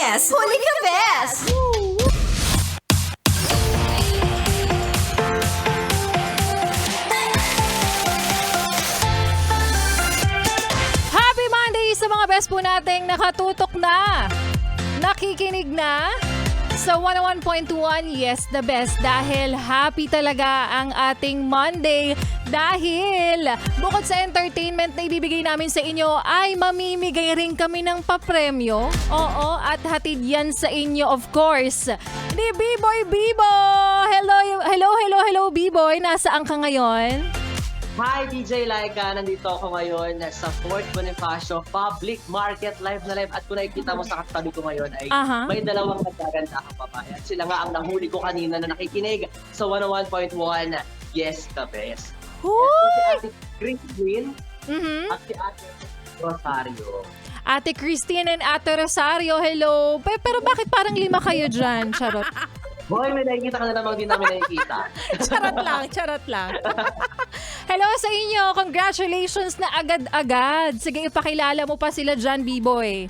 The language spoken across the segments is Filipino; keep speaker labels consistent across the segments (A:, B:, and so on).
A: Best! Huli ka, Best!
B: Happy Monday sa mga best po nating nakatutok na, nakikinig na sa 101.1 Yes the Best dahil happy talaga ang ating Monday dahil bukod sa entertainment na ibibigay namin sa inyo ay mamimigay rin kami ng papremyo. Oo, at hatid yan sa inyo of course ni B-Boy Bibo. Hello B-Boy, nasaan ka ngayon?
C: Hi, DJ Laika! Nandito ako ngayon sa Fort Bonifacio Public Market live na live. At kung nakikita mo sa katabi ko ngayon ay may dalawang magaganda ang babae. At sila nga ang nahuli ko kanina na nakikinig sa 101.1 Yes the Best.
B: Hoy!
C: Si Ate Christine at si Ate Rosario.
B: Ate Christine and Ate Rosario, hello. Pero bakit parang 5 kayo dyan? Charot.
C: Boy, may nakikita ka na namang di namin nakikita.
B: charot lang. Hello sa inyo. Congratulations na agad-agad. Sige, ipakilala mo pa sila dyan, B-Boy.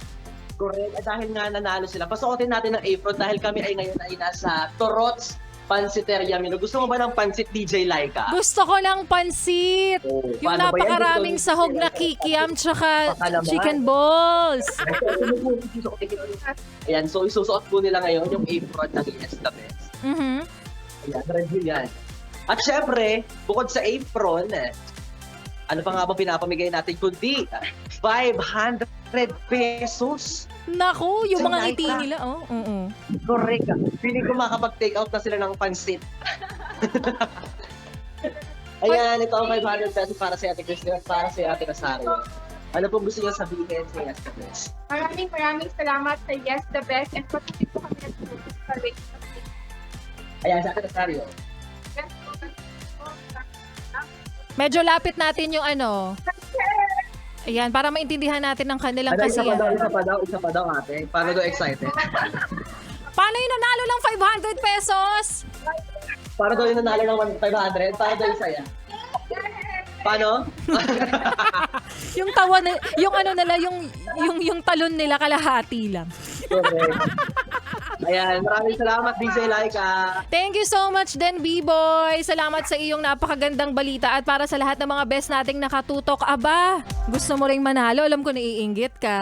C: Correct. At dahil nga nanalo sila, pasuotin natin ng apron dahil kami ay ngayon ay nasa Torots Pansiteria Mino. Gusto mo ba ng pansit, DJ Laika?
B: Gusto ko ng pansit.
C: Oh,
B: Yung
C: paano ba yan?
B: napakaraming
C: Gusto
B: sahog
C: ni
B: na
C: DJ
B: kikiam tsaka
C: Baka naman.
B: chicken balls.
C: Ayan, so isusuot po nila ngayon yung apron ng Yes the Best. Ayan, review yan. At syempre, bukod sa apron, ano pa nga ba pinapamigay natin kundi 500 pesos.
B: Naku, yung mga ngiti
C: Laika.
B: nila. Oh,
C: Correct. Feeling ko makapag-take out na sila ng pansit. Ayan, ito ang 500 pesos para sa Ate Christine at para sa Ate Rosario. Ano pong gusto niyo sabihin sa Yes the Best?
D: Maraming salamat sa Yes the Best and patuloy po kami nag-focus sa rate.
C: Ayan, sa Ate Rosario.
B: Medyo lapit natin yung ano. Ayan, para maintindihan natin ang kanilang
C: Ano, isa
B: kasiyahan.
C: pa daw ate. Paano daw excited?
B: Paano yung nanalo ng 500 pesos?
C: Para daw yung nanalo ng 500? Para daw yung saya? Paano?
B: Yung tawa na, yung ano nila, yung talon nila kalahati lang.
C: Correct. Ayan, maraming salamat DJ Laika.
B: Thank you so much din, B-Boy. Salamat sa iyong napakagandang balita at para sa lahat ng mga best nating nakatutok. Aba, gusto mo ring manalo? Alam ko naiinggit ka.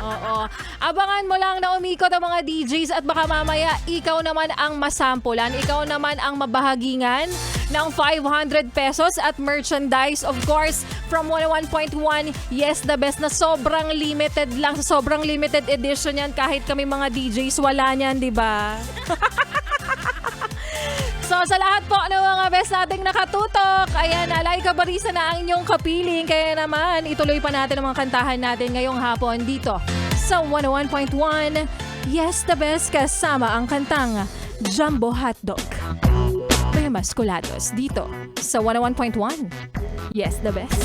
B: Oo. Abangan mo lang na umikot ang mga DJs at baka mamaya ikaw naman ang masampulan. Ikaw naman ang mabahagingan ng 500 pesos at merchandise. Of course, from 101.1 Yes the Best na sobrang limited lang. Sobrang limited edition yan. Kahit kami mga DJs, wala niyan, di ba? So sa lahat po ng mga best nating nakatutok, ayan, Laika Barisa na ang inyong kapiling. Kaya naman, ituloy pa natin ang mga kantahan natin ngayong hapon dito sa 101.1 Yes the Best kasama ang kantang Jumbo Hotdog. May Masculados dito sa 101.1 Yes the Best.